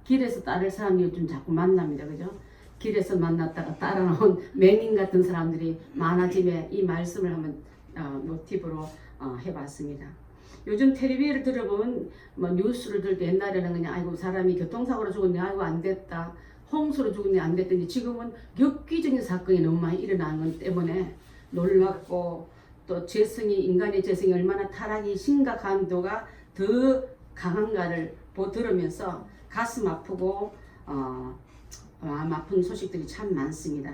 길에서 따를 사람이 요즘 자꾸 만납니다. 그죠? 길에서 만났다가 따라 나온 맹인 같은 사람들이 많아짐에 이 말씀을 한번 모티브로 해봤습니다. 요즘 텔레비를 들어보면 뭐 뉴스를 들 때 옛날에는 그냥 아이고 사람이 교통사고로 죽었네, 아이고 안 됐다, 홍수로 죽었네, 안 됐더니 지금은 엽기적인 사건이 너무 많이 일어나는 것 때문에 놀랍고, 또 인간의 죄성이 얼마나 타락이 심각한도가 더 강한가를 들으면서 가슴 아프고 마음 아픈 소식들이 참 많습니다.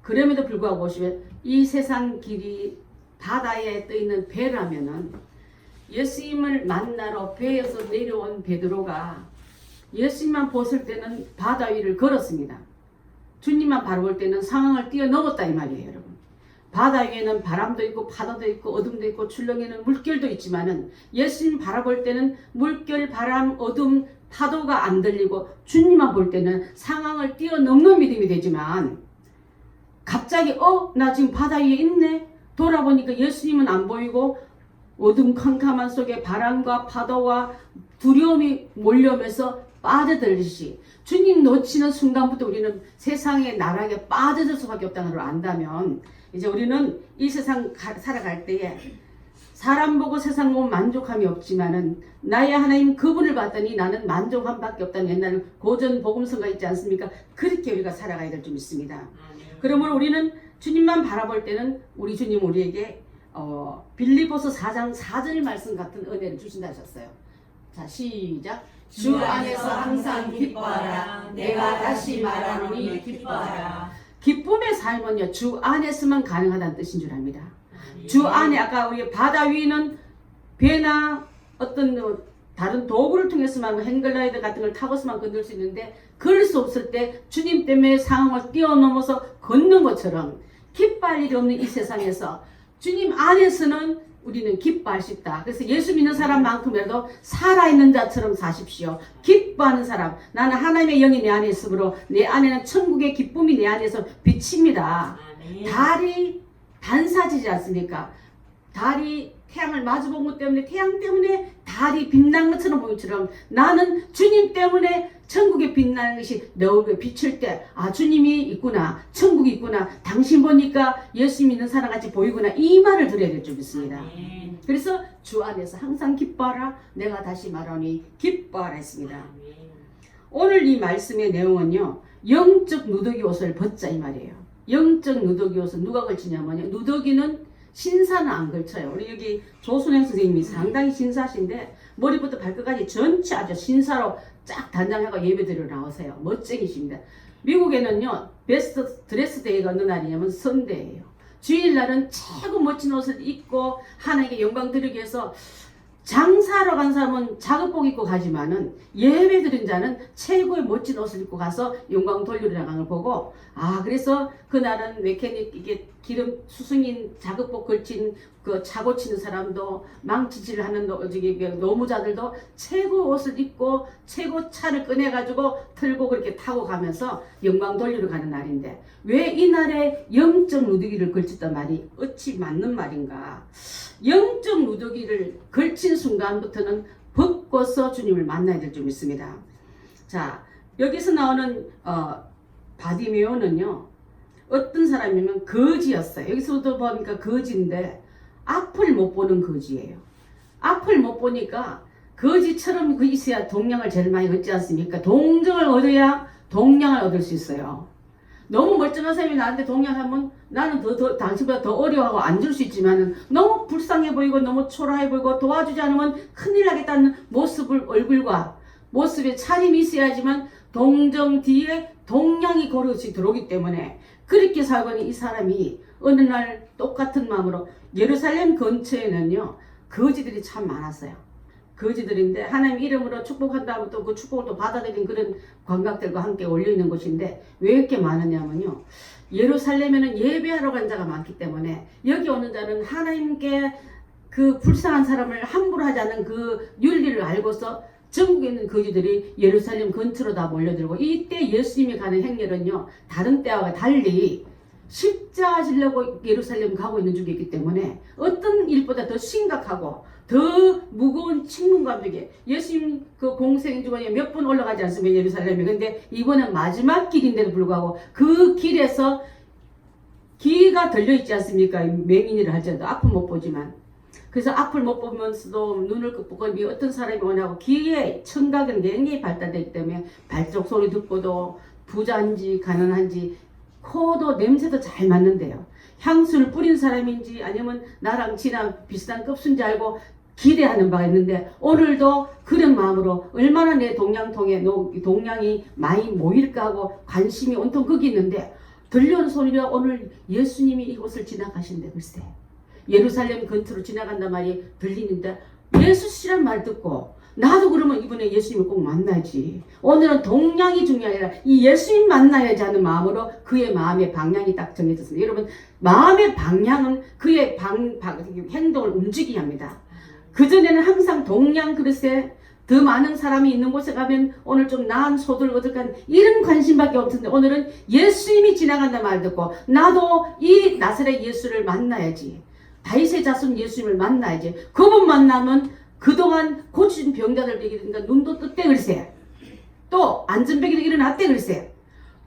그럼에도 불구하고 보시면 이 세상 길이 바다에 떠있는 배라면은 예수님을 만나러 배에서 내려온 베드로가 예수님만 보실 때는 바다 위를 걸었습니다. 주님만 바라볼 때는 상황을 뛰어넘었다 이 말이에요, 여러분. 바다 위에는 바람도 있고 파도도 있고 어둠도 있고 출렁이는 물결도 있지만은 예수님 바라볼 때는 물결, 바람, 어둠, 파도가 안 들리고 주님만 볼 때는 상황을 뛰어넘는 믿음이 되지만 갑자기 나 지금 바다 위에 있네? 돌아보니까 예수님은 안 보이고 어둠 캄캄한 속에 바람과 파도와 두려움이 몰려오면서 빠져들듯이 주님 놓치는 순간부터 우리는 세상의 나락에 빠져들 수밖에 없다는 걸 안다면 이제 우리는 이 세상 살아갈 때에 사람 보고 세상 보면 만족함이 없지만은 나의 하나님 그분을 봤더니 나는 만족함밖에 없다는 옛날 고전 복음서가 있지 않습니까? 그렇게 우리가 살아가야 될 줄 믿습니다. 그러므로 우리는 주님만 바라볼 때는 우리 주님 우리에게 빌립보서 4장 4절 말씀 같은 은혜를 주신다 하셨어요. 자, 시작. 주 안에서 항상 기뻐하라. 내가 다시 말하노니 기뻐하라. 기쁨의 삶은요, 주 안에서만 가능하다는 뜻인 줄 압니다. 주 안에, 아까 우리 바다 위는 배나 어떤 다른 도구를 통해서만 행글라이더 같은 걸 타고서만 건널 수 있는데 그럴 수 없을 때 주님 때문에 상황을 뛰어넘어서 걷는 것처럼 기뻐할 일이 없는 이 세상에서 주님 안에서는 우리는 기뻐할 수 있다. 그래서 예수 믿는 사람만큼이라도 살아있는 자처럼 사십시오. 기뻐하는 사람. 나는 하나님의 영이 내 안에 있으므로 내 안에는 천국의 기쁨이 내 안에서 비칩니다. 달이 반사지지 않습니까? 달이 태양을 마주본 것 때문에 태양 때문에 달이 빛난 것처럼 보이는 것처럼 나는 주님 때문에 천국에 빛나는 것이 내 얼굴에 비칠 때 주님이 있구나, 천국이 있구나, 당신 보니까 예수 믿는 사람같이 보이구나, 이 말을 들어야 될 줄 믿습니다. 그래서 주 안에서 항상 기뻐하라. 내가 다시 말하니 기뻐하라 했습니다. 오늘 이 말씀의 내용은요, 영적 누더기 옷을 벗자 이 말이에요. 영적 누더기 옷은 누가 걸치냐면요, 누더기는 신사는 안 걸쳐요. 우리 여기 조순행 선생님이 상당히 신사신데 머리부터 발끝까지 전체 아주 신사로 쫙 단장하고 예배드리러 나오세요. 멋쟁이십니다. 미국에는요, 베스트 드레스 데이가 어느 날이냐면 선데이예요. 주일날은 최고 멋진 옷을 입고 하나님께 영광 드리기 위해서 장사하러 간 사람은 작업복 입고 가지만은 예배 드린 자는 최고의 멋진 옷을 입고 가서 영광 돌리러 나가는 걸 보고 그래서 그날은 메케닉 이게 기름 수승인 작업복 걸친 그 차고 치는 사람도 망치질 하는 노무자들도 최고 옷을 입고 최고 차를 꺼내가지고 틀고 그렇게 타고 가면서 영광 돌리러 가는 날인데 왜 이 날에 영적 누더기를 걸쳤단 말이 어찌 맞는 말인가? 영적 누더기를 걸친 순간부터는 벗고서 주님을 만나야 될 줄 믿습니다. 자, 여기서 나오는 바디메오는요, 어떤 사람이면 거지였어요. 여기서도 보니까 거지인데 앞을 못 보는 거지예요. 앞을 못 보니까 거지처럼 있어야 동량을 제일 많이 얻지 않습니까? 동정을 얻어야 동량을 얻을 수 있어요. 너무 멀쩡한 사람이 나한테 동량하면 나는 당신보다 더 어려워하고 안 줄 수 있지만 너무 불쌍해 보이고 너무 초라해 보이고 도와주지 않으면 큰일 나겠다는 얼굴과 모습에 차림이 있어야지만 동정 뒤에 동량이 고르시 들어오기 때문에 그렇게 살고 있는 이 사람이 어느 날 똑같은 마음으로 예루살렘 근처에는요, 거지들이 참 많았어요. 거지들인데 하나님 이름으로 축복한다고 또 그 축복을 또 받아들인 그런 관광들과 함께 올려있는 곳인데 왜 이렇게 많으냐면요, 예루살렘에는 예배하러 간 자가 많기 때문에 여기 오는 자는 하나님께 그 불쌍한 사람을 함부로 하지 않는 그 윤리를 알고서 전국에 있는 거지들이 예루살렘 근처로 다 몰려들고 이때 예수님이 가는 행렬은요, 다른 때와 달리 십자가 지려고 예루살렘 가고 있는 중에 있기 때문에 어떤 일보다 더 심각하고 더 무거운 식문감 속에 예수님 그 공생 중에 몇 번 올라가지 않습니까? 예루살렘에. 근데 이번엔 마지막 길인데도 불구하고 그 길에서 기가 들려있지 않습니까? 맹인이라 할지라도 앞은 못 보지만. 그래서 앞을 못 보면서도 눈을 끄고 어떤 사람이 오냐고 귀에 청각은 굉장히 발달되기 때문에 발작 소리 듣고도 부자인지 가난한지 코도 냄새도 잘 맡는데요. 향수를 뿌린 사람인지 아니면 나랑 지랑 비슷한 급수인지 알고 기대하는 바가 있는데 오늘도 그런 마음으로 얼마나 내 동양통에 동양이 많이 모일까 하고 관심이 온통 거기 있는데 들려오는 소리가 오늘 예수님이 이곳을 지나가신대. 글쎄 예루살렘 근처로 지나간단 말이 들리는데 예수씨란 말 듣고 나도 그러면 이번에 예수님을 꼭 만나야지. 오늘은 동양이 중요한 아니라 이 예수님 만나야지 하는 마음으로 그의 마음의 방향이 딱 정해졌습니다. 여러분 마음의 방향은 그의 행동을 움직이게 합니다. 그전에는 항상 동양 그릇에 더 많은 사람이 있는 곳에 가면 오늘 좀 나은 소들 어떡한 이런 관심밖에 없었는데 오늘은 예수님이 지나간다 말 듣고 나도 이 나사렛 예수를 만나야지. 다윗의 자손 예수님을 만나야지. 그분 만나면 그동안 고친 병자들 되기니까 눈도 떴대 글쎄. 또 안전병이 일어났대 글쎄.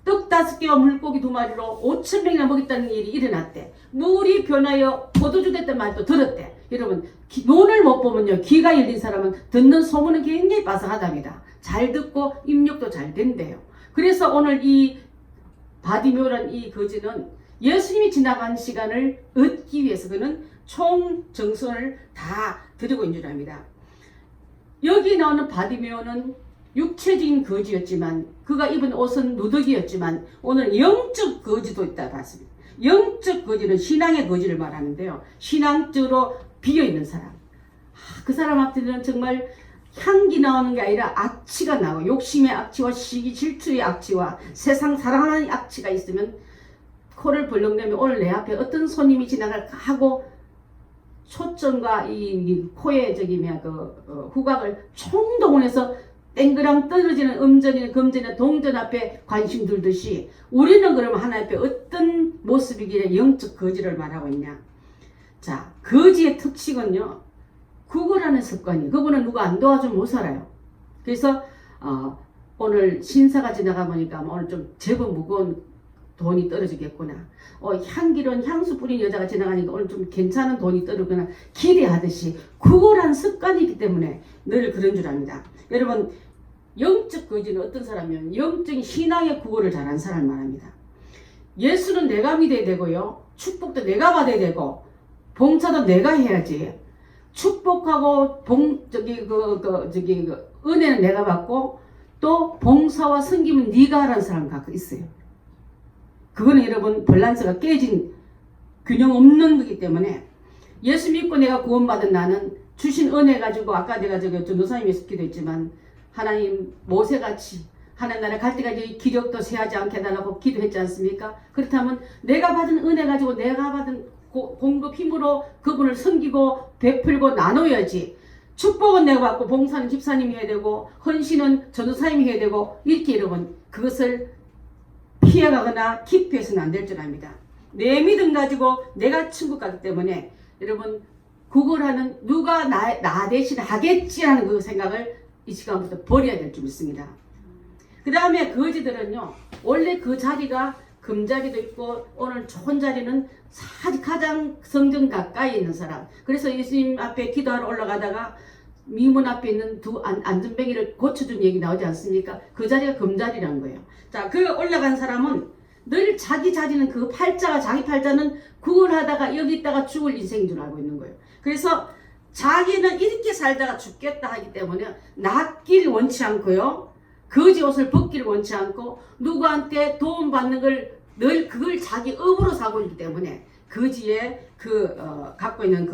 떡 5개와 물고기 2마리로 5,000명이나 먹였다는 일이 일어났대. 물이 변하여 포도주 됐단 말도 들었대. 여러분 눈을 못 보면요 귀가 열린 사람은 듣는 소문은 굉장히 바삭하답니다. 잘 듣고 입력도 잘 된대요. 그래서 오늘 이 바디메오란 이 거지는 예수님이 지나간 시간을 얻기 위해서 그는 총 정성을 다 드리고 있는 줄 압니다. 여기 나오는 바디메오는 육체적인 거지였지만 그가 입은 옷은 누더기였지만 오늘 영적 거지도 있다 봤습니다. 영적 거지는 신앙의 거지를 말하는데요. 신앙적으로 비어있는 사람. 그 사람 앞에는 정말 향기 나오는 게 아니라 악취가 나고 욕심의 악취와 시기 질투의 악취와 세상 사랑하는 악취가 있으면 코를 벌렁내면 오늘 내 앞에 어떤 손님이 지나갈까 하고 초점과 이 코의 후각을 총동원해서 땡그랑 떨어지는 음전이나 금전이나 동전 앞에 관심 들듯이 우리는 그러면 하나님 앞에 어떤 모습이길래 영적 거지를 말하고 있냐. 자, 거지의 특징은요. 구걸하는 습관이. 그분은 누가 안 도와주면 못 살아요. 그래서 오늘 신사가 지나가 보니까 오늘 좀 제법 무거운 돈이 떨어지겠구나. 향기로운 향수 뿌린 여자가 지나가니까 오늘 좀 괜찮은 돈이 떨어지거나 기대하듯이 구걸한 습관이 있기 때문에 늘 그런 줄 압니다. 여러분 영적 거지는 어떤 사람이면 영적인 신앙의 구걸을 잘하는 사람을 말합니다. 예수는 내가 믿어야 되고요. 축복도 내가 받아야 되고 봉사도 내가 해야지. 축복하고 은혜는 내가 받고 또 봉사와 섬김은 네가 하라는 사람 갖고 있어요. 그거는 여러분 밸런스가 깨진 균형 없는 거기 때문에 예수 믿고 내가 구원받은 나는 주신 은혜 가지고 아까 내가 전도사님에서 기도했지만 하나님 모세같이 하나님 나라 갈 때까지 기력도 세하지 않게 해달라고 기도했지 않습니까? 그렇다면 내가 받은 은혜 가지고 내가 받은 공급 힘으로 그분을 섬기고 베풀고 나눠야지. 축복은 내가 받고 봉사는 집사님이 해야 되고 헌신은 전도사님이 해야 되고 이렇게 여러분 그것을 피해가거나 기피해서는 안 될 줄 압니다. 내 믿음 가지고 내가 천국 가기 때문에 여러분 구걸하는 누가 나 대신 하겠지라는 그 생각을 이 시간부터 버려야 될 줄 믿습니다. 그 다음에 거지들은요 원래 그 자리가 금자리도 있고 오늘 좋은 자리는 가장 성전 가까이 있는 사람. 그래서 예수님 앞에 기도하러 올라가다가 미문 앞에 있는 두 안전뱅이를 고쳐준 얘기 나오지 않습니까? 그 자리가 금자리라는 거예요. 자, 그 올라간 사람은 늘 자기 자리는 그 팔자가 자기 팔자는 구걸하다가 여기 있다가 죽을 인생인 줄 알고 있는 거예요. 그래서 자기는 이렇게 살다가 죽겠다 하기 때문에 낫기를 원치 않고요. 거지 옷을 벗기를 원치 않고 누구한테 도움 받는 걸 늘 그걸 자기 업으로 사고 있기 때문에 거지의 갖고 있는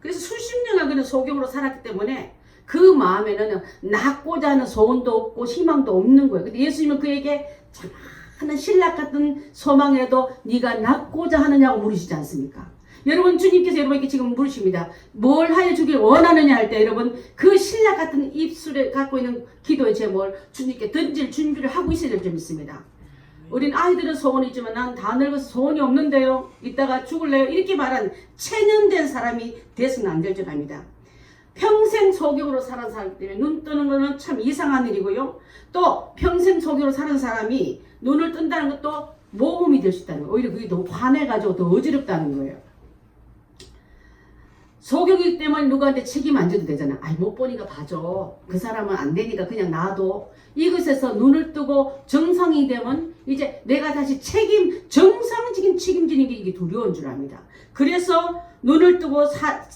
그래서 수십 년을 그는 소경으로 살았기 때문에 그 마음에는 낫고자 하는 소원도 없고 희망도 없는 거예요. 근데 예수님은 그에게 자그마한 신락 같은 소망에도 네가 낫고자 하느냐고 물으시지 않습니까? 여러분 주님께서 여러분에게 지금 물으십니다. 뭘 하여 주길 원하느냐 할 때 여러분 그 신락 같은 입술에 갖고 있는 기도의 제목을 주님께 던질 준비를 하고 있어야 될 줄 믿습니다. 우린 아이들은 소원이 있지만 난 다 늙어서 소원이 없는데요. 이따가 죽을래요. 이렇게 말한 체년된 사람이 돼서는 안 될 줄 압니다. 평생 소경으로 사는 사람 때문에 눈 뜨는 거는 참 이상한 일이고요. 또 평생 소경으로 사는 사람이 눈을 뜬다는 것도 모험이 될 수 있다는 거예요. 오히려 그게 더 화내가지고 더 어지럽다는 거예요. 소경이기 때문에 누구한테 책임 안 져도 되잖아. 아이 못 보니까 봐줘. 그 사람은 안 되니까 그냥 놔둬. 이것에서 눈을 뜨고 정상이 되면 이제 내가 다시 정상적인 책임지는 게 이게 두려운 줄 압니다. 그래서 눈을 뜨고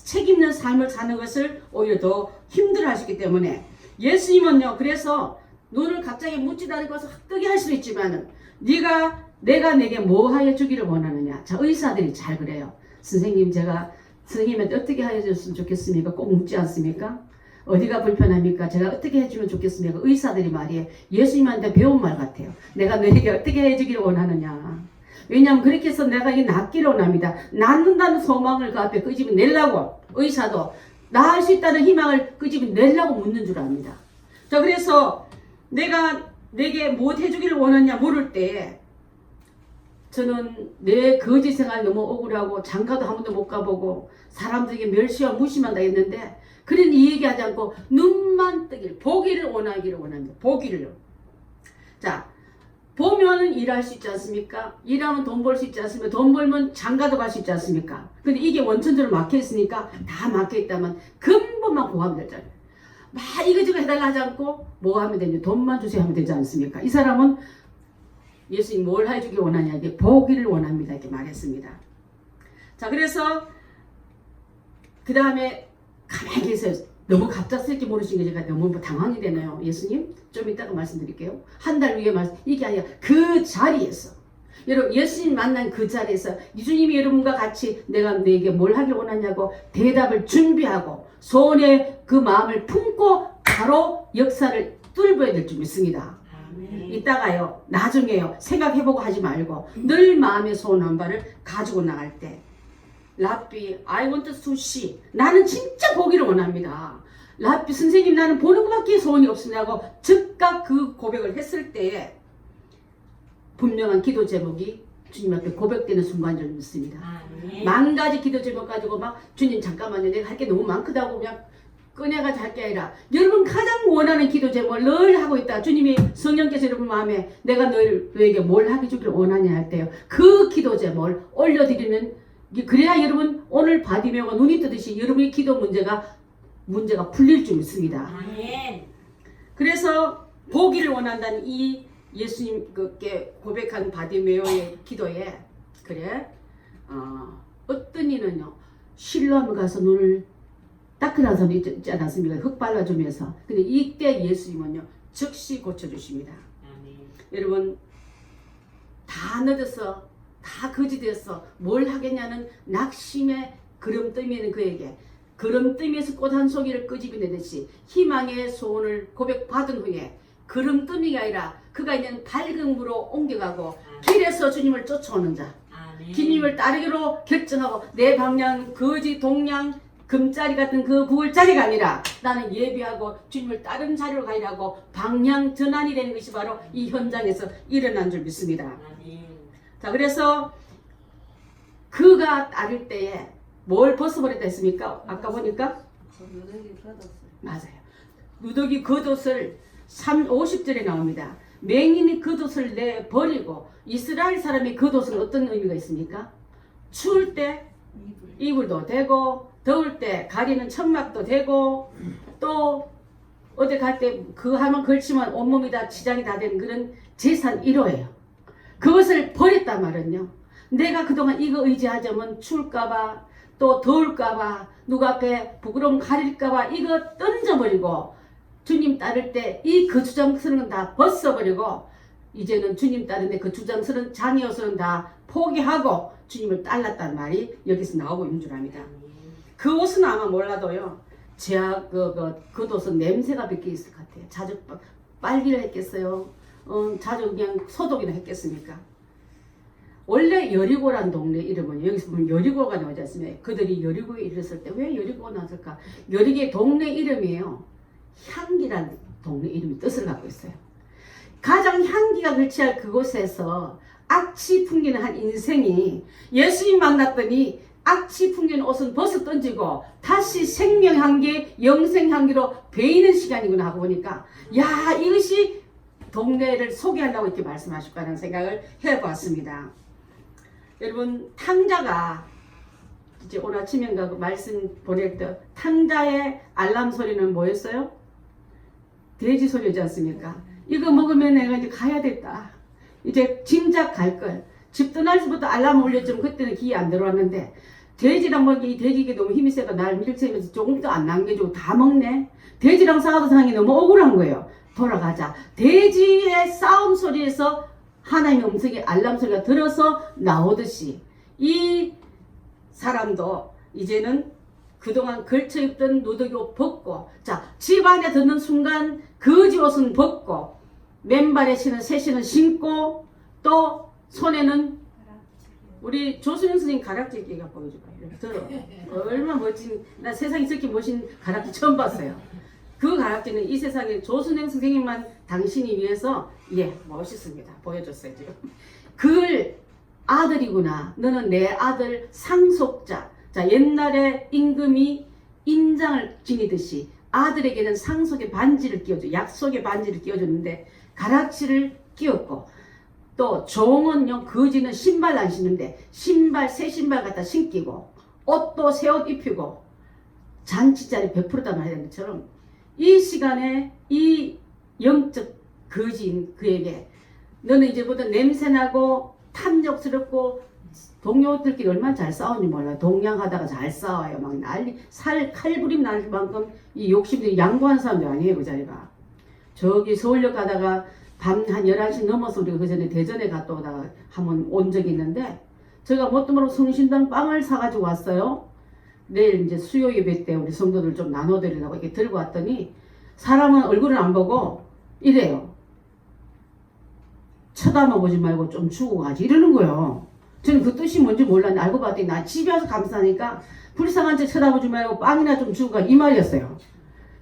책임있는 삶을 사는 것을 오히려 더 힘들어 하시기 때문에 예수님은요, 그래서 눈을 갑자기 묻지도 않고 확 뜨게 할 수도 있지만은 내가 내게 뭐 하여 주기를 원하느냐. 자, 의사들이 잘 그래요. 선생님한테 어떻게 하여 줬으면 좋겠습니까? 꼭 묻지 않습니까? 어디가 불편합니까? 제가 어떻게 해주면 좋겠습니까? 의사들이 말이에요. 예수님한테 배운 말 같아요. 내가 너에게 어떻게 해주기를 원하느냐. 왜냐하면 그렇게 해서 내가 이 낫기를 원합니다. 낫는다는 소망을 그 앞에 끄집어내려고 의사도 나을 수 있다는 희망을 끄집어내려고 묻는 줄 압니다. 자, 그래서 내가 내게 뭐 해주기를 원하냐 물을 때 저는 내 거지 생활 너무 억울하고 장가도 한 번도 못 가보고 사람들에게 멸시와 무시만 당했는데 그런 이 얘기하지 않고 눈만 뜨길 보기를 원하기를 원합니다. 보기를. 자, 보면은 일할 수 있지 않습니까? 일하면 돈 벌 수 있지 않습니까? 돈 벌면 장가도 갈 수 있지 않습니까? 근데 이게 원천적으로 막혀 있으니까 다 막혀 있다면 근본만 보호하면 되잖아요. 막 이거저거 해달라 하지 않고 뭐 하면 되냐? 돈만 주세요 하면 되지 않습니까? 이 사람은 예수님 뭘 해주기 원하냐? 이게 보기를 원합니다. 이렇게 말했습니다. 자, 그래서 그 다음에 가만히 계세요. 너무 갑작스럽게 모르신 게 제가 너무 당황이 되네요. 예수님 좀 이따가 말씀드릴게요. 한 달 후에 이게 아니라 그 자리에서 여러분 예수님 만난 그 자리에서 예수님이 여러분과 같이 내가 너에게 뭘 하길 원하냐고 대답을 준비하고 소원의 그 마음을 품고 바로 역사를 뚫어야 될 줄 믿습니다. 이따가요 나중에요 생각해보고 하지 말고 늘 마음의 소원한 바를 가지고 나갈 때 랍비 I want to see 나는 진짜 보기를 원합니다. 랍비 선생님 나는 보는 것밖에 소원이 없으냐고 즉각 그 고백을 했을 때에 분명한 기도 제목이 주님 앞에 고백되는 순간 줄 믿습니다. 만 가지 기도 제목 가지고 막 주님 잠깐만요 내가 할 게 너무 많거다고 그냥 꺼내가지고 할 게 아니라 여러분 가장 원하는 기도 제목을 늘 하고 있다. 주님이 성령께서 여러분 마음에 내가 너에게 뭘 하게 주기를 원하냐 할 때요 그 기도 제목을 올려드리는 그래야 여러분 오늘 바디메오가 눈이 뜨듯이 여러분의 기도 문제가 풀릴 줄 믿습니다. 그래서 보기를 원한다는 이 예수님께 고백한 바디메오의 기도에 그래 어떤 이는요 실로암에 가서 눈을 닦으라는 사람이 있지 않았습니까? 흙 발라주면서. 근데 이때 예수님은요 즉시 고쳐주십니다. 여러분 다 늦어서 다 거짓되었어 뭘 하겠냐는 낙심의 그름더미는 그에게 그름더미에서 꽃 한 송이를 끄집어내듯이 희망의 소원을 고백받은 후에 그름더미가 아니라 그가 있는 밝은 불로 옮겨가고 길에서 주님을 쫓아오는 자 주님을 따르기로 결정하고 내 방향 거지 동양 금자리 같은 그 구울자리가 아니라 나는 예비하고 주님을 따른 자리로 가리라고 방향 전환이 되는 것이 바로 이 현장에서 일어난 줄 믿습니다. 자, 그래서 그가 따를 때에 뭘 벗어버렸다 했습니까? 아까 보니까 맞아요. 누더기 겉옷을 50절에 나옵니다. 맹인이 겉옷을 내버리고 이스라엘 사람이 겉옷은 어떤 의미가 있습니까? 추울 때 이불도 되고 더울 때 가리는 천막도 되고 또 어디 갈 때 그 하면 걸치면 온몸이 다 지장이 다 되는 그런 재산 1호예요. 그것을 버렸단 말은요. 내가 그동안 이거 의지하자면 추울까봐 또 더울까봐 누가 앞에 부끄러움 가릴까봐 이거 던져버리고 주님 따를 때 이 거추장스러운 건 다 벗어버리고 이제는 주님 따르는데 그 주장스러운 장의 옷은 다 포기하고 주님을 따랐단 말이 여기서 나오고 있는 줄 압니다. 그 옷은 아마 몰라도요. 제가 그 옷은 냄새가 몇 개 있을 것 같아요. 자주 빨기를 했겠어요. 자주 그냥 소독이나 했겠습니까? 원래 여리고란 동네 이름은 여기서 보면 여리고가 나오지 않습니까? 그들이 여리고에 이르렀을 때 왜 여리고가 나왔을까? 여리고의 동네 이름이에요. 향기란 동네 이름이 뜻을 갖고 있어요. 가장 향기가 걸치할 그곳에서 악취 풍기는 한 인생이 예수님 만났더니 악취 풍기는 옷은 벗어 던지고 다시 생명 향기, 영생 향기로 배이는 시간이구나 하고 보니까 야, 이것이 동네를 소개하려고 이렇게 말씀하실까 하는 생각을 해봤습니다. 여러분, 탕자가 이제 오늘 아침인가 그 말씀 보낼 때 탕자의 알람 소리는 뭐였어요? 돼지 소리지 않습니까? 이거 먹으면 내가 이제 가야 됐다. 이제 진작 갈 걸. 집 떠날 때부터 알람 울렸지만 그때는 기회 안 들어왔는데 돼지랑 먹기 이 돼지가 너무 힘이 세가 날 밀치면서 조금도 안 남겨주고 다 먹네. 돼지랑 싸우던 상황이 너무 억울한 거예요. 돌아가자. 돼지의 싸움 소리에서 하나님의 음성의 알람 소리가 들어서 나오듯이 이 사람도 이제는 그동안 걸쳐 입던 누더기 옷 벗고 자, 집 안에 듣는 순간 거지 옷은 벗고 맨발에 신은 새 신은 신고 또 손에는 우리 조수영 선생님 가락지기가 보여줘봐요. 들어. 얼마나 멋진, 나 세상에 이렇게 멋진 가락지 처음 봤어요. 그 가락지는 이 세상에 조수영 선생님만 당신이 위해서 멋있습니다. 보여줬어요 지금. 그걸 아들이구나. 너는 내 아들 상속자. 자, 옛날에 임금이 인장을 지니듯이 아들에게는 상속의 반지를 끼워줘. 약속의 반지를 끼워줬는데 가락지를 끼웠고 또 종은요, 거지는 신발 안 신는데 신발, 새 신발 갖다 신기고 옷도 새 옷 입히고 잔치자리 100%다 말하는 것처럼 이 시간에 이 영적 거지인 그에게 너는 이제부터 냄새나고 탐욕스럽고 동료들끼리 얼마나 잘 싸우는지 몰라요. 동냥하다가 잘 싸워요. 막 난리, 칼부림 날 만큼 이 욕심들이 양보하는 사람들 아니에요. 그 자리가. 저기 서울역 가다가 밤 한 11시 넘어서 우리가 그 전에 대전에 갔다 오다가 한번 온 적이 있는데 제가 뭣도 모르고 성신당 빵을 사가지고 왔어요. 내일 이제 수요 예배 때 우리 성도들 좀 나눠드리려고 이렇게 들고 왔더니 사람은 얼굴은 안 보고 이래요. 쳐다만 보지 말고 좀 주고 가지 이러는 거예요. 저는 그 뜻이 뭔지 몰랐는데 알고 봤더니 나 집에 와서 감사하니까 불쌍한 척 쳐다보지 말고 빵이나 좀 주고 가 이 말이었어요.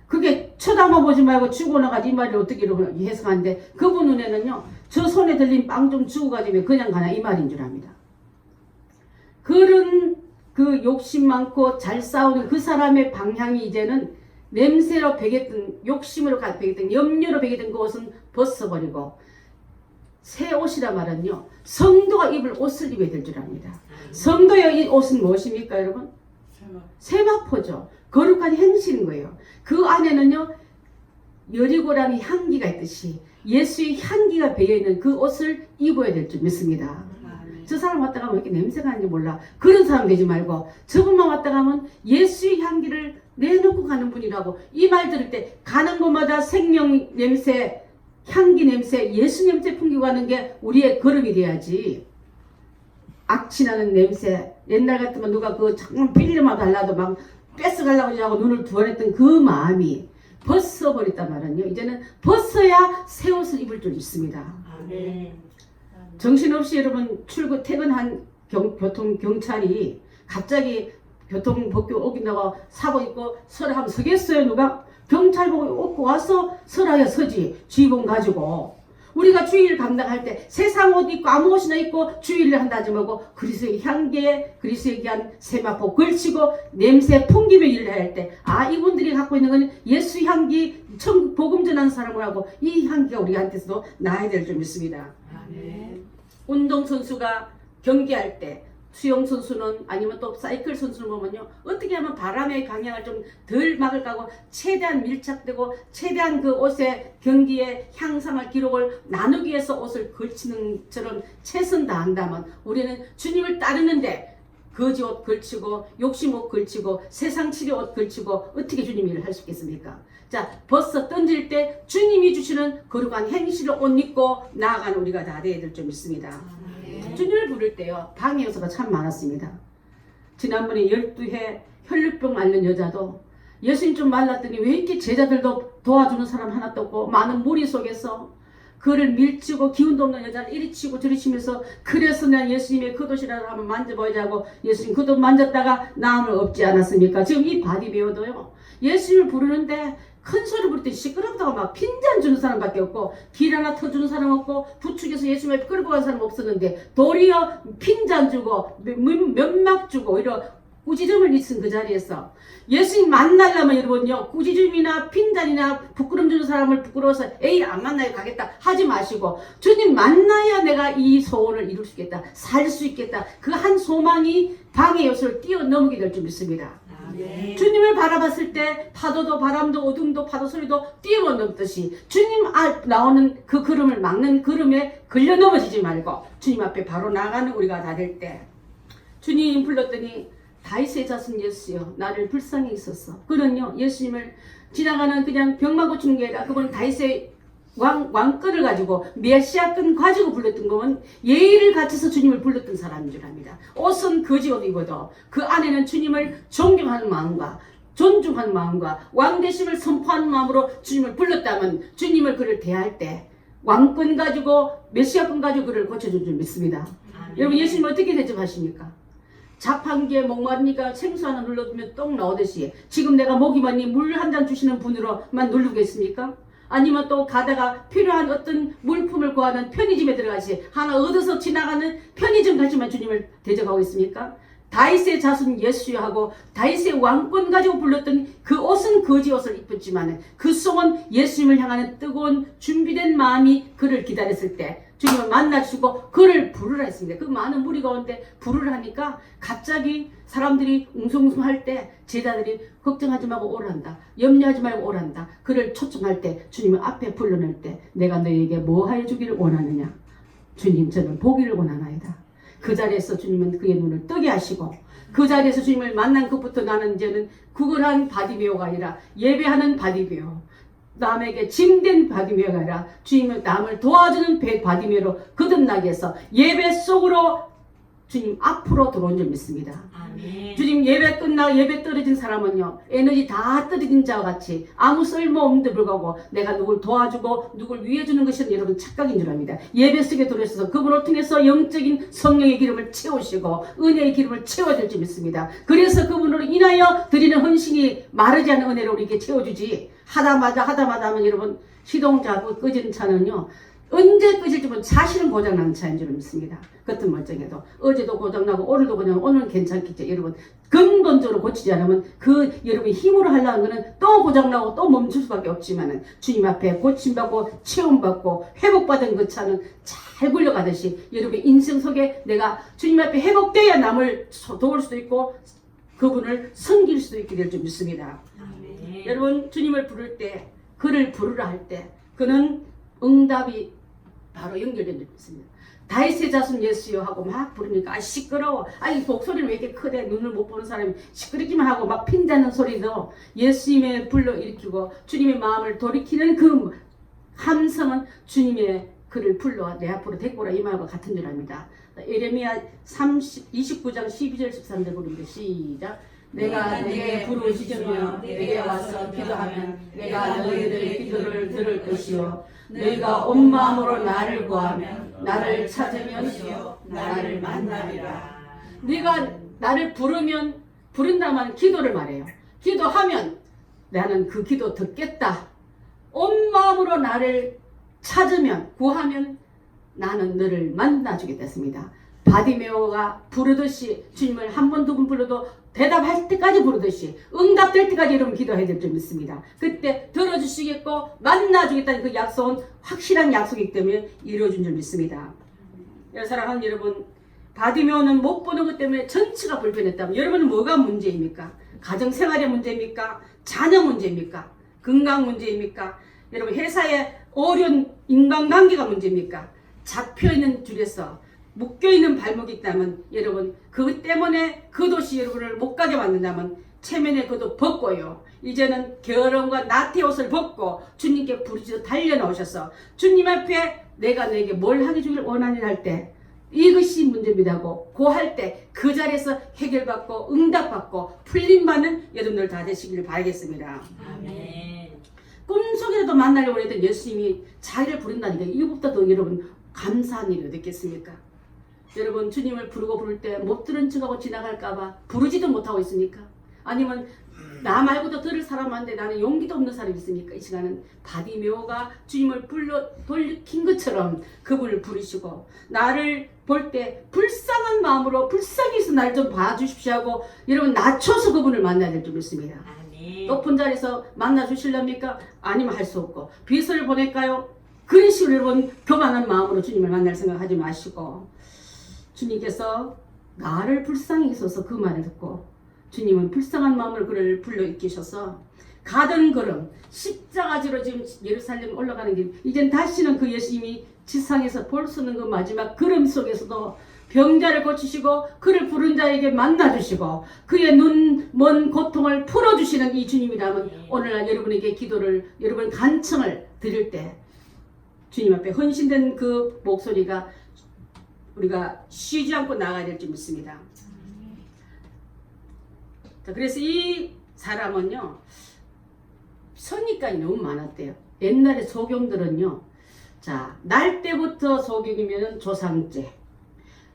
그게 쳐다만 보지 말고 주고 나가지 이 말이 어떻게 해석하는데 그분 눈에는요 저 손에 들린 빵 좀 주고 가지 왜 그냥 가나 이 말인 줄 압니다. 그런 그 욕심 많고 잘 싸우는 그 사람의 방향이 이제는 냄새로 배겼던 욕심으로 배겼던 염려로 배겼던 그 옷은 벗어버리고 새 옷이라 말은요 성도가 입을 옷을 입어야 될 줄 압니다. 성도의 이 옷은 무엇입니까 여러분? 세마포죠. 거룩한 행실인 거예요. 그 안에는요 여리고랑의 향기가 있듯이 예수의 향기가 배어있는 그 옷을 입어야 될 줄 믿습니다. 저 사람 왔다 가면 왜 이렇게 냄새가 나는지 몰라. 그런 사람 되지 말고 저분만 왔다 가면 예수의 향기를 내놓고 가는 분이라고 이 말 들을 때 가는 곳마다 생명 냄새 향기 냄새 예수 냄새 풍기고 가는 게 우리의 걸음이 돼야지. 악취나는 냄새 옛날 같으면 누가 그 정말 빌려만 달라도 막 뺏어가려고 하고 눈을 부어냈던 그 마음이 벗어버렸단 말은요 이제는 벗어야 새 옷을 입을 줄 있습니다. 정신없이 여러분 퇴근한 교통 경찰이 갑자기 교통법규 어긴다고 사고 있고 설하면 서겠어요? 누가? 경찰 보고 얻고 와서 설하여 서지. 주의봉 가지고 우리가 주의를 감당할 때 세상 옷 입고 아무 옷이나 입고 주의를 한다지 뭐고 그리스도의 향기에 그리스도에 대한 세마포 걸치고 냄새 풍기며 일을 해야 할 때 이분들이 갖고 있는 건 예수 향기 복음 전하는 사람이라고 이 향기가 우리한테서도 나야 될 줄 믿습니다. 운동선수가 경기할 때 수영선수는 아니면 또 사이클 선수를 보면요 어떻게 하면 바람의 방향을 좀 덜 막을까 고 최대한 밀착되고 최대한 그 옷의 경기의 향상을 기록을 나누기 위해서 옷을 걸치는 처럼 최선 다한다면 우리는 주님을 따르는데 거지 옷 걸치고 욕심 옷 걸치고 세상 치료 옷 걸치고 어떻게 주님 일을 할 수 있겠습니까? 자, 벗어 던질 때 주님이 주시는 거룩한 행실을 옷 입고 나아가는 우리가 다 되어야 될 줄 믿습니다. 주님을 부를 때요 방해 요소가 참 많았습니다. 지난번에 12해 혈류병 앓는 여자도 예수님 좀 말랐더니 왜 이렇게 제자들도 도와주는 사람 하나도 없고 많은 무리 속에서 그를 밀치고 기운도 없는 여자를 이리 치고 저리 치면서 그래서 난 예수님의 겉옷이라도 한번 만져보자고 예수님 겉옷 만졌다가 나음을 얻지 않았습니까? 지금 이 바디베어도요 예수님을 부르는데 큰 소리 부를 때 시끄럽다고 막 핀잔 주는 사람밖에 없고 길 하나 터주는 사람 없고 부축해서 예수님 앞에 끌고 간 사람 없었는데 도리어 핀잔 주고 면막 주고 이런 꾸지름을 있은 그 자리에서 예수님 만나려면 여러분요 꾸지름이나 핀잔이나 부끄럼 주는 사람을 부끄러워서 에이 안 만나요 가겠다 하지 마시고 주님 만나야 내가 이 소원을 이룰 수 있겠다 살 수 있겠다 그 한 소망이 방해 요소를 뛰어넘게 될 줄 믿습니다. 아멘. 주님을 바라봤을 때 파도도 바람도 어둠도 파도 소리도 뛰어넘듯이 주님 나오는 그 걸음을 막는 걸음에 걸려 넘어지지 말고 주님 앞에 바로 나가는 우리가 다 될 때 주님 불렀더니 다윗의 자손 예수여 나를 불쌍히 있었어. 그는요 예수님을 지나가는 그냥 병만 고치는 게 아니라 그분은 다윗의 왕권을 가지고 메시아권 가지고 불렀던 거는 예의를 갖춰서 주님을 불렀던 사람인 줄 압니다. 옷은 거지 옷 입어도 그 안에는 주님을 존경하는 마음과 존중하는 마음과 왕대심을 선포하는 마음으로 주님을 불렀다면 주님을 그를 대할 때 왕권 가지고 메시아권 가지고 그를 고쳐줄 줄 믿습니다. 아멘. 여러분 예수님 어떻게 대접하십니까? 자판기에 목마르니까 생수 하나 눌러두면 똥 나오듯이 지금 내가 목이 마니 물 한 잔 주시는 분으로만 누르겠습니까? 아니면 또 가다가 필요한 어떤 물품을 구하는 편의점에 들어가시 하나 얻어서 지나가는 편의점 가시만 주님을 대접하고 있습니까? 다윗의 자손 예수여 하고 다윗의 왕권 가지고 불렀던 그 옷은 거지 옷을 입었지만 그 속은 예수님을 향하는 뜨거운 준비된 마음이 그를 기다렸을 때 주님을 만나주시고 그를 부르라 했습니다. 그 많은 무리 가운데 부르라 하니까 갑자기 사람들이 웅성웅성할 때 제자들이 걱정하지 말고 오란다. 염려하지 말고 오란다. 그를 초청할 때 주님을 앞에 불러낼 때 내가 너에게 뭐 하여 주기를 원하느냐. 주님 저는 보기를 원하나이다. 그 자리에서 주님은 그의 눈을 뜨게 하시고 그 자리에서 주님을 만난 것부터 나는 이제는 구걸한 바디메오가 아니라 예배하는 바디메오 남에게 짐된 바디메오가 아니라 주님은 남을 도와주는 바디메오로 거듭나게 해서 예배 속으로 주님 앞으로 들어온 줄 믿습니다. 아멘. 주님 예배 끝나고 예배 떨어진 사람은요 에너지 다 떨어진 자와 같이 아무 쓸모없는데 불구하고 내가 누굴 도와주고 누굴 위해주는 것이 여러분 착각인 줄 압니다. 예배 속에 들어있어서 그분을 통해서 영적인 성령의 기름을 채우시고 은혜의 기름을 채워줄 줄 믿습니다. 그래서 그분으로 인하여 드리는 헌신이 마르지 않는 은혜로 우리에게 채워주지 하다마다 하면 여러분 시동자 꺼진 차는요 언제 꺼질지 모르는 사실은 고장난 차인 줄 믿습니다. 겉은 멀쩡해도 어제도 고장나고 오늘도 고장나고 오늘은 괜찮겠죠. 여러분 근본적으로 고치지 않으면 그 여러분이 힘으로 하려는 거는 또 고장나고 또 멈출 수밖에 없지만은 주님 앞에 고침받고 체험받고 회복받은 그 차는 잘 굴러가듯이 여러분 인생 속에 내가 주님 앞에 회복돼야 남을 도울 수도 있고 그분을 섬길 수도 있게 될 줄 믿습니다. 아멘. 여러분 주님을 부를 때 그를 부르라 할 때 그는 응답이 바로 연결된 줄 믿습니다. 다윗의 자손 예수여 하고 막 부르니까 시끄러워. 이 목소리는 왜 이렇게 크대. 눈을 못 보는 사람이 시끄럽기만 하고 막 핀다는 소리도 예수님의 불러일으키고 주님의 마음을 돌이키는 그 함성은 주님의 그를 불러 내 앞으로 데리고 오라 이 말과 같은 줄 압니다. 예레미야 29장 12절 13절 부릅니다. 시작. 내가 내게 부르짖으며 내게 와서 기도하면 내가 너희들의 기도를 들을 것이요 너희가 온 마음으로 나를 구하면 나를 찾으면 나를 만나리라. 네가 나를 부른다면 기도를 말해요. 기도하면 나는 그 기도 듣겠다. 온 마음으로 나를 찾으면 구하면 나는 너를 만나주겠다 했습니다. 바디메오가 부르듯이 주님을 한 번 두 번 불러도 대답할 때까지 부르듯이 응답될 때까지 여러분 기도해야 될 줄 믿습니다. 그때 들어주시겠고 만나주겠다는 그 약속은 확실한 약속이기 때문에 이루어진 줄 믿습니다. 사랑하는 여러분 바디메오는 못 보는 것 때문에 전체가 불편했다면 여러분은 뭐가 문제입니까? 가정생활의 문제입니까? 자녀 문제입니까? 건강 문제입니까? 여러분 회사의 어려운 인간관계가 문제입니까? 잡혀있는 줄에서 묶여있는 발목이 있다면 여러분 그것 때문에 그 도시 여러분을 못 가게 만든다면 체면의 그도 벗고요. 이제는 결혼과 나태의 옷을 벗고 주님께 부르짖어 달려나오셔서 주님 앞에 내가 너에게 뭘 하게 주길 원하느냐 할 때 이것이 문제입니다고 고할 때 그 자리에서 해결받고 응답받고 풀림받는 여러분들 다 되시기를 바라겠습니다. 아멘. 꿈속에도 만나려고 했던 예수님이 자기를 부른다니까 이것보다 더 여러분 감사한 일이 어딨겠습니까? 여러분 주님을 부르고 부를 때 못 들은 척하고 지나갈까봐 부르지도 못하고 있습니까? 아니면 나 말고도 들을 사람한테 나는 용기도 없는 사람이 있으니까 이 시간은 바디메오가 주님을 불러 돌리킨 것처럼 그분을 부르시고 나를 볼 때 불쌍한 마음으로 불쌍히 해서 나를 좀 봐주십시오 하고 여러분 낮춰서 그분을 만나야 될 줄 믿습니다. 아멘. 높은 자리에서 만나 주실랍니까? 아니면 할 수 없고 비서를 보낼까요? 그런 식으로 여러분 교만한 마음으로 주님을 만날 생각하지 마시고 주님께서 나를 불쌍히 해서 그 말을 듣고 주님은 불쌍한 마음으로 그를 불러 일으키셔서 가던 걸음 십자가지로 지금 예루살렘 올라가는 길 이젠 다시는 그 예수님이 지상에서 볼 수 없는 그 마지막 걸음 속에서도 병자를 고치시고 그를 부른 자에게 만나주시고 그의 눈 먼 고통을 풀어주시는 이 주님이라면 오늘날 여러분에게 기도를 여러분 간청을 드릴 때 주님 앞에 헌신된 그 목소리가 우리가 쉬지 않고 나가야 될 줄 믿습니다. 자, 그래서 이 사람은요 선입관이 너무 많았대요. 옛날에 소경들은요 자, 날 때부터 소경이면 조상죄,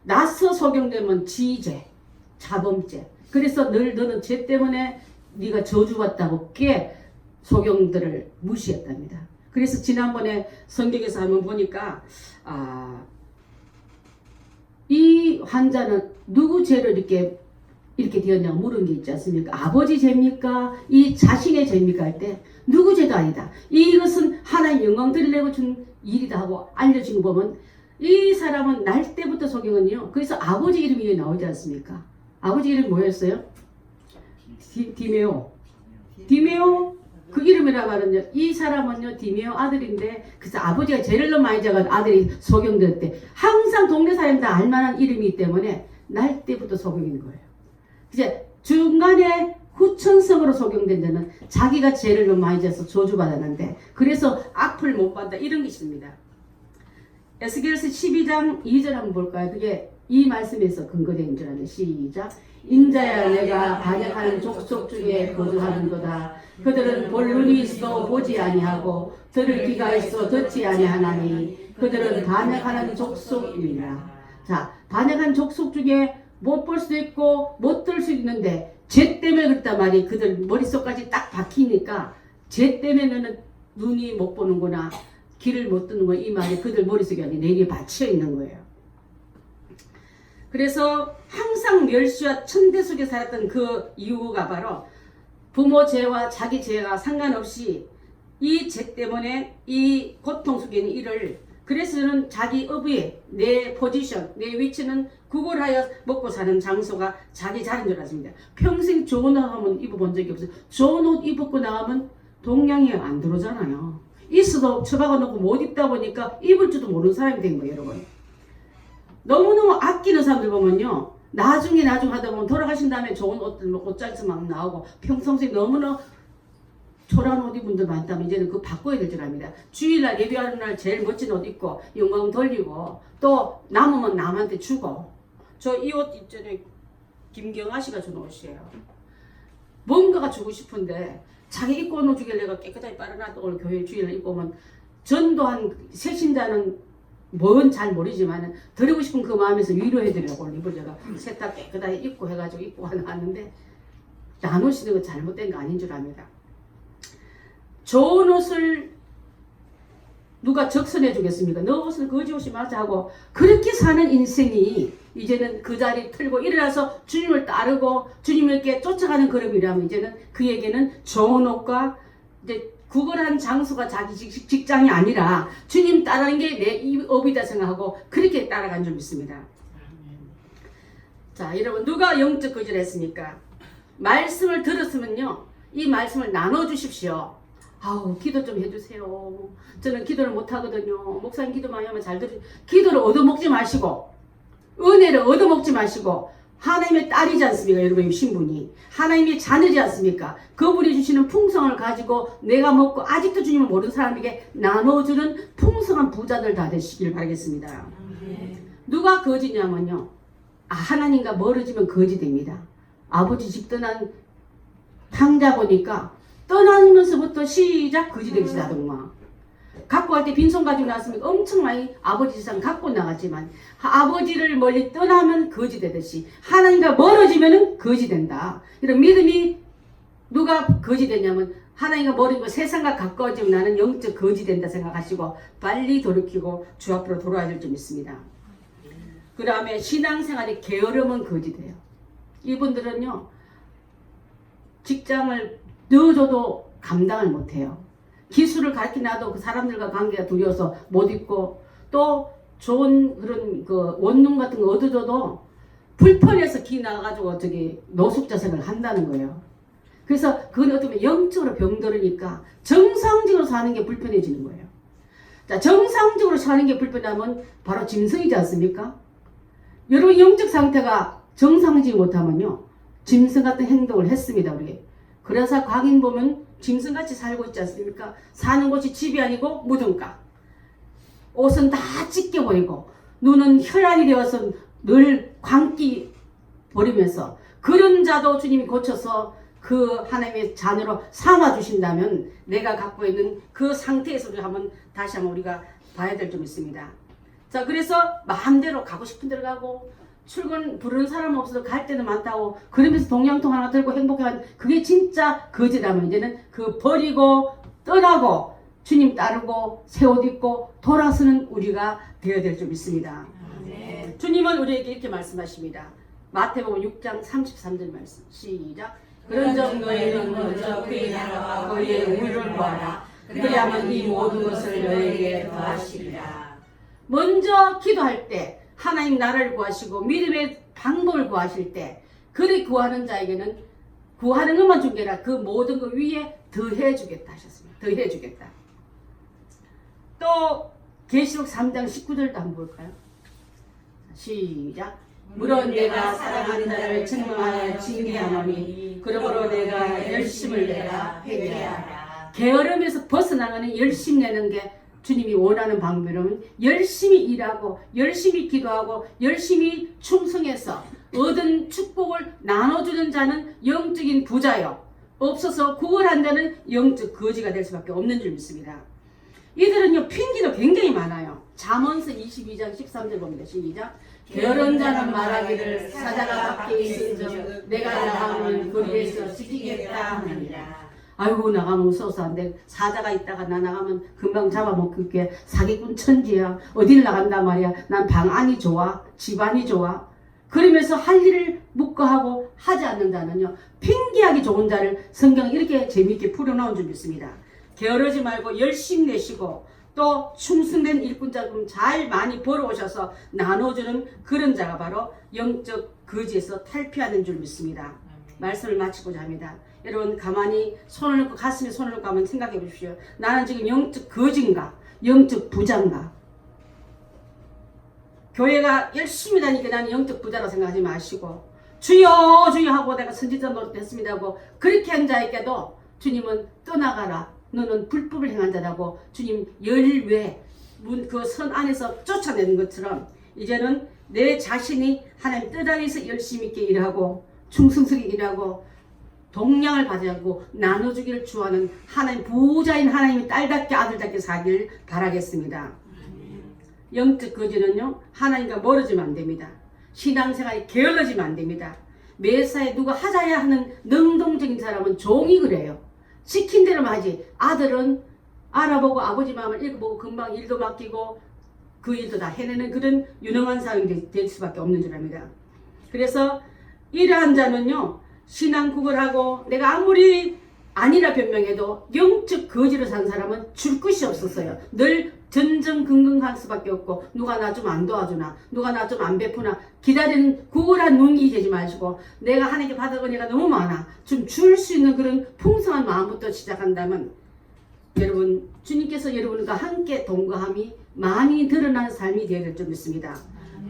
나서 소경되면 지죄, 자범죄. 그래서 늘 너는 죄 때문에 네가 저주받다고 꽤 소경들을 무시했답니다. 그래서 지난번에 성경에서 한번 보니까 이 환자는 누구 죄를 이렇게 되었냐고 물은 게 있지 않습니까? 아버지 죄입니까? 이 자신의 죄입니까? 할 때 누구 죄도 아니다. 이것은 하나님 영광 드리려고 준 일이다 하고 알려준 거 보면 이 사람은 날 때부터 소경은요. 그래서 아버지 이름이 나오지 않습니까? 아버지 이름이 뭐였어요? 디메오. 디메오 그 이름이라 말은요. 이 사람은요 디메오 아들인데 그래서 아버지가 죄를 너무 많이 져가지고 아들이 소경되었대. 항상 동네 사람 다 알만한 이름이기 때문에 날 때부터 소경인 거예요. 이제 중간에 후천성으로 소경된 데는 자기가 죄를 너무 많이 져서 저주받았는데 그래서 악플 못 받다 이런 게 있습니다. 에스겔서 12장 2절 한번 볼까요? 그게 이 말씀에서 근거된 줄 아는 시작. 인자야 내가 반역하는 족속 중에 거주하는도다. 그들은 볼 눈이 있어 보지 아니하고 들을 귀가 있어 듣지 아니하나니 그들은 반역하는 족속이니라. 자, 반역한 족속 중에 못 볼 수도 있고 못 들 수 있는데 죄 때문에 그랬단 말이 그들 머릿속까지 딱 박히니까 죄 때문에 너는 눈이 못 보는구나 귀를 못 듣는구나 이 말이 그들 머릿속에 아니 내리에 받쳐 있는 거예요. 그래서 항상 멸시와 천대 속에 살았던 그 이유가 바로 부모 죄와 자기 죄가 상관없이 이 죄 때문에 이 고통 속에 있는 이를 그래서 저는 자기 업의 내 포지션, 내 위치는 구걸하여 먹고 사는 장소가 자기 자리인 줄 알았습니다. 평생 좋은 옷 하면 입어본 적이 없어요. 좋은 옷 입고 나가면 동양이 안 들어오잖아요. 있어도 처박아 놓고 못 입다 보니까 입을 줄도 모르는 사람이 된 거예요, 여러분. 너무너무 아끼는 사람들 보면요. 나중에 하다 보면 돌아가신 다음에 좋은 옷들, 옷장에서 막 나오고 평상시에 너무나 초라한 옷 입은 분들 많다면 이제는 그거 바꿔야 될 줄 압니다. 주일날 예배하는 날 제일 멋진 옷 입고 영광 돌리고 또 남으면 남한테 주고 저 이 옷 있잖아요. 김경아 씨가 준 옷이에요. 뭔가가 주고 싶은데 자기 입고 온 옷 주길래 내가 깨끗하게 빨아놨다 오늘 교회 주일날 입고 오면 전도한 새신자는 뭔 잘 모르지만 드리고 싶은 그 마음에서 위로해드리려고 오늘 입을 제가 세탁 깨끗하게 입고 해가지고 입고 왔는데 나누시는 거 잘못된 거 아닌 줄 압니다. 좋은 옷을 누가 적선해 주겠습니까? 너 옷은 거지 옷이 맞아 하고 그렇게 사는 인생이 이제는 그 자리 틀고 일어나서 주님을 따르고 주님께 쫓아가는 걸음이라면 이제는 그에게는 좋은 옷과 이제 구걸한 장소가 자기 직장이 아니라 주님 따르는 게 내 업이다 생각하고 그렇게 따라간 줄 믿습니다. 자, 여러분 누가 영적 거절을 했습니까? 말씀을 들었으면요 이 말씀을 나눠주십시오. 아우 기도 좀 해주세요. 저는 기도를 못하거든요. 목사님 기도 많이 하면 잘 들으세요. 기도를 얻어먹지 마시고 은혜를 얻어먹지 마시고 하나님의 딸이지 않습니까? 여러분 신분이 하나님의 자녀지 않습니까? 그분이 주시는 풍성을 가지고 내가 먹고 아직도 주님을 모르는 사람에게 나눠주는 풍성한 부자들 다 되시길 바라겠습니다. 누가 거지냐면요 하나님과 멀어지면 거지 됩니다. 아버지 집 떠난 탕자 보니까 떠나면서부터 시작 거지 되기 시작하더구만. 갖고 갈 때 빈손 가지고 나왔으면 엄청 많이 아버지 재산 갖고 나갔지만 아버지를 멀리 떠나면 거지 되듯이 하나님과 멀어지면 거지 된다. 이런 믿음이 누가 거지 되냐면 하나님과 모르는 거 세상과 가까워지면 나는 영적 거지 된다 생각하시고 빨리 돌이키고 주 앞으로 돌아와야 될 점 있습니다. 그 다음에 신앙생활이 게으르면 거지 돼요. 이분들은요 직장을 넣어줘도 감당을 못해요. 기술을 가르치나도 그 사람들과 관계가 두려워서 못 있고 또 좋은 그런 그 원룸 같은 거 얻어줘도 불편해서 기 나가가지고 저기 노숙자 생활을 한다는 거예요. 그래서 그건 어떻게 보면 영적으로 병들으니까 정상적으로 사는 게 불편해지는 거예요. 자, 정상적으로 사는 게 불편하면 바로 짐승이지 않습니까? 여러분 영적 상태가 정상적이지 못하면요 짐승 같은 행동을 했습니다. 우리. 그래서 광인 보면 짐승같이 살고 있지 않습니까? 사는 곳이 집이 아니고 무덤가. 옷은 다 찢겨 보이고 눈은 혈안이 되어서 늘 광기 버리면서 그런 자도 주님이 고쳐서 그 하나님의 자녀로 삼아 주신다면 내가 갖고 있는 그 상태에서 다시 한번 우리가 봐야 될 점 있습니다. 자, 그래서 마음대로 가고 싶은 데로 가고 출근 부르는 사람 없어도 갈 때는 많다고 그러면서 동양통 하나 들고 행복해하는 그게 진짜 거지라면 이제는 그 버리고 떠나고 주님 따르고 새 옷 입고 돌아서는 우리가 되어야 될 점 있습니다. 네. 주님은 우리에게 이렇게 말씀하십니다. 마태복음 6장 33절 말씀 시작. 그런즉 너희는 먼저 그의 나라와 그의 의를 구하라. 그리하면 이 모든 것을 너희에게 더하시리라. 먼저 기도할 때 하나님 나라를 구하시고 믿음의 방법을 구하실 때 그를 구하는 자에게는 구하는 것만 준 게 아니라 그 모든 것 위에 더해 주겠다 하셨습니다. 더해 주겠다. 또 계시록 3장 19절도 한번 볼까요? 시작. 물론 내가 사랑하는 자를 책망하여 징계하노니 그러므로 내가 열심을 내라 회개하라. 게으름에서 벗어나가는 열심 내는 게 주님이 원하는 방법이라면 열심히 일하고 열심히 기도하고 열심히 충성해서 얻은 축복을 나눠주는 자는 영적인 부자요. 없어서 구걸한 자는 영적 거지가 될 수밖에 없는 줄 믿습니다. 이들은요 핑계도 굉장히 많아요. 잠언서 22장 13절 봅니다. 시작. 게으른 자는 말하기를 사자가 밖에 있은즉 내가 나가면 거리에서 지키겠다 하느니라. 아이고 나가면 무서워서 안 돼. 사자가 있다가 나 나가면 금방 잡아먹을게. 사기꾼 천지야. 어딜 나간단 말이야. 난 방 안이 좋아. 집안이 좋아. 그러면서 할 일을 묵과하고 하지 않는 자는요 핑계하기 좋은 자를 성경이 이렇게 재미있게 풀어놓은 줄 믿습니다. 게으르지 말고 열심히 내시고 또 충성된 일꾼자금 잘 많이 벌어오셔서 나눠주는 그런 자가 바로 영적 거지에서 탈피하는 줄 믿습니다. 말씀을 마치고자 합니다. 여러분 가만히 손을 놓고 가슴에 손을 놓고 한번 생각해 보십시오. 나는 지금 영적 거지인가? 영적 부자인가? 교회가 열심히 다니니까 나는 영적 부자라고 생각하지 마시고 주여 주여 하고 내가 선지자 노릇 했습니다 하고 그렇게 한 자에게도 주님은 떠나가라. 너는 불법을 행한 자라고 주님 열외 그 선 안에서 쫓아내는 것처럼 이제는 내 자신이 하나님 뜻 안에서 열심히 있게 일하고 충성스럽게 일하고 동량을 받으려고 나눠주기를 주하는 하나님 부자인 하나님의 딸답게 아들답게 살기를 바라겠습니다. 영적 거지는요 하나님과 멀어지면 안 됩니다. 신앙생활이 게을러지면 안 됩니다. 매사에 누가 하자야 하는 능동적인 사람은 종이 그래요. 시킨 대로만 하지. 아들은 알아보고 아버지 마음을 읽어보고 금방 일도 맡기고 그 일도 다 해내는 그런 유능한 사람이 될 수밖에 없는 줄 압니다. 그래서 이러한 자는요 신앙 구걸하고 내가 아무리 아니라 변명해도 영적 거지로 산 사람은 줄 것이 없었어요. 늘 전전긍긍할 수밖에 없고 누가 나 좀 안 도와주나 누가 나 좀 안 베푸나 기다리는 구걸한 눈이 되지 마시고 내가 하나님께 받은 은혜가 너무 많아 좀 줄 수 있는 그런 풍성한 마음부터 시작한다면 여러분 주님께서 여러분과 함께 동거함이 많이 드러나는 삶이 되어야 될 줄 믿습니다.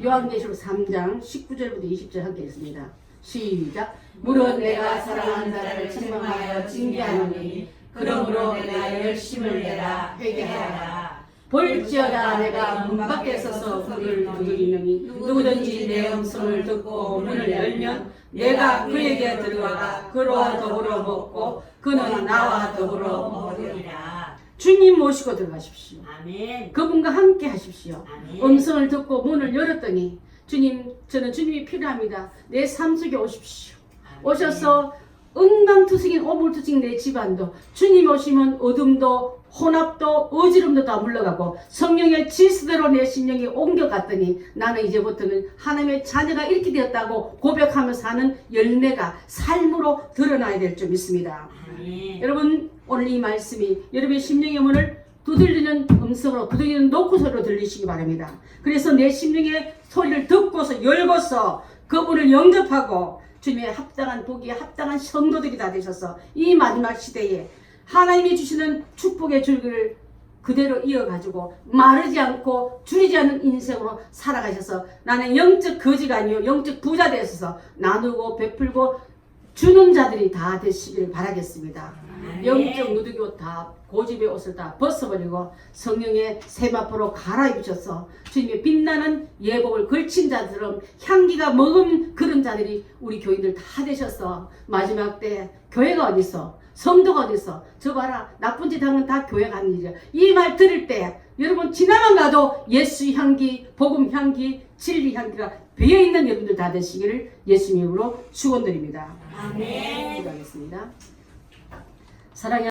요한계시록 3장 19절부터 20절 함께 읽습니다. 시작. 물론 내가 사랑하는 자를 책망하여 징계하노니 그러므로 내가 열심을 내라 회개하라. 볼지어다 내가 문 밖에 서서 문을 두드리노니 누구든지 내 음성을 듣고 문을 열면 내가 그에게 들어가 그와 더불어 먹고 그는 나와 더불어 먹으리라. 주님 모시고 들어가십시오. 아멘. 그분과 함께 하십시오. 아멘. 음성을 듣고 문을 열었더니 주님 저는 주님이 필요합니다. 내 삶 속에 오십시오. 아멘. 오셔서 엉망투성인 오물투성인 내 집안도 주님 오시면 어둠도 혼합도 어지럼도 다 물러가고 성령의 질서대로 내 심령이 옮겨갔더니 나는 이제부터는 하나님의 자녀가 이렇게 되었다고 고백하면서 하는 열매가 삶으로 드러나야 될 줄 믿습니다. 여러분 오늘 이 말씀이 여러분의 심령의 문을 두들리는 음성으로 두들리는 노크소리로 들리시기 바랍니다. 그래서 내 심령의 소리를 듣고서 열고서 그분을 영접하고 주님의 합당한 복에 합당한 성도들이 다 되셔서 이 마지막 시대에 하나님이 주시는 축복의 줄기를 그대로 이어가지고 마르지 않고 줄이지 않는 인생으로 살아가셔서 나는 영적 거지가 아니요 영적 부자 되셔서 나누고 베풀고 주는 자들이 다 되시기를 바라겠습니다. 영적 누드기 다 고집의 옷을 다 벗어버리고 성령의 세마포로 갈아입으셔서 주님의 빛나는 예복을 걸친 자들은 향기가 머금은 그런 자들이 우리 교인들 다 되셔서 마지막 때 교회가 어디서 성도가 어디서 저 봐라 나쁜 짓 하는 건 다 교회가 하는 일이야. 이 말 들을 때 여러분 지나만 가도 예수 향기 복음 향기 진리 향기가 배어있는 여러분들 다 되시기를 예수님으로 축원드립니다. 아멘. 기도하겠습니다. 사랑의